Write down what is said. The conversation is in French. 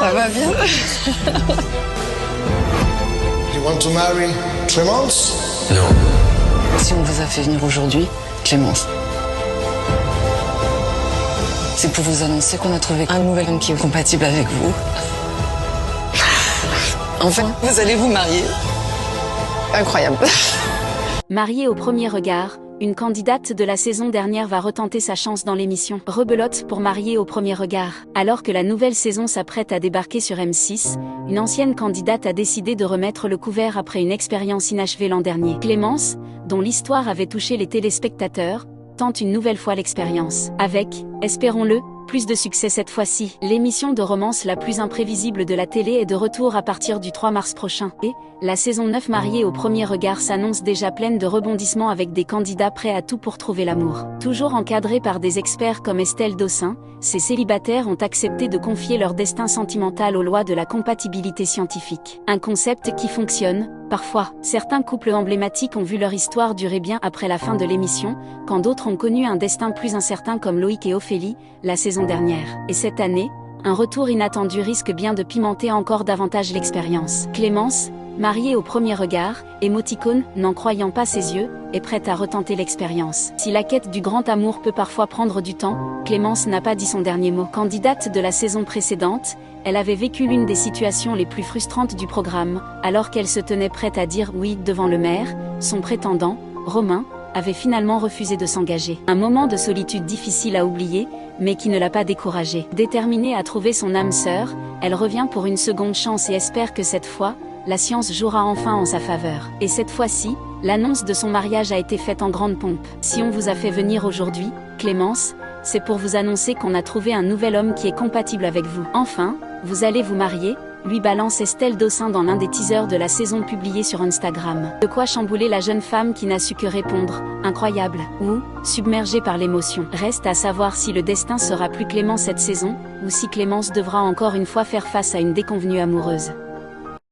Ça va bien? You want to marry Clémence? Non. Si on vous a fait venir aujourd'hui, Clémence, c'est pour vous annoncer qu'on a trouvé un nouvel homme qui est compatible avec vous. Enfin, vous allez vous marier. Incroyable. Mariée au premier regard, une candidate de la saison dernière va retenter sa chance dans l'émission Rebelote pour Mariée au premier regard. Alors que la nouvelle saison s'apprête à débarquer sur M6, une ancienne candidate a décidé de remettre le couvert après une expérience inachevée l'an dernier. Clémence, dont l'histoire avait touché les téléspectateurs, tente une nouvelle fois l'expérience. Avec, espérons-le, plus de succès cette fois-ci. L'émission de romance la plus imprévisible de la télé est de retour à partir du 3 mars prochain. Et, la saison 9 Mariée au premier regard s'annonce déjà pleine de rebondissements avec des candidats prêts à tout pour trouver l'amour. Toujours encadrés par des experts comme Estelle Dossin, ces célibataires ont accepté de confier leur destin sentimental aux lois de la compatibilité scientifique. Un concept qui fonctionne. Parfois, certains couples emblématiques ont vu leur histoire durer bien après la fin de l'émission, quand d'autres ont connu un destin plus incertain comme Loïc et Ophélie, la saison dernière. Et cette année, un retour inattendu risque bien de pimenter encore davantage l'expérience. Clémence, mariée au premier regard, émoticône, n'en croyant pas ses yeux, est prête à retenter l'expérience. Si la quête du grand amour peut parfois prendre du temps, Clémence n'a pas dit son dernier mot. Candidate de la saison précédente, elle avait vécu l'une des situations les plus frustrantes du programme, alors qu'elle se tenait prête à dire oui devant le maire, son prétendant, Romain, avait finalement refusé de s'engager. Un moment de solitude difficile à oublier, mais qui ne l'a pas découragée. Déterminée à trouver son âme sœur, elle revient pour une seconde chance et espère que cette fois, la science jouera enfin en sa faveur. Et cette fois-ci, l'annonce de son mariage a été faite en grande pompe. Si on vous a fait venir aujourd'hui, Clémence, c'est pour vous annoncer qu'on a trouvé un nouvel homme qui est compatible avec vous. Enfin, vous allez vous marier, lui balance Estelle Dossin dans l'un des teasers de la saison publié sur Instagram. De quoi chambouler la jeune femme qui n'a su que répondre « incroyable » ou « submergée par l'émotion ». Reste à savoir si le destin sera plus clément cette saison, ou si Clémence devra encore une fois faire face à une déconvenue amoureuse.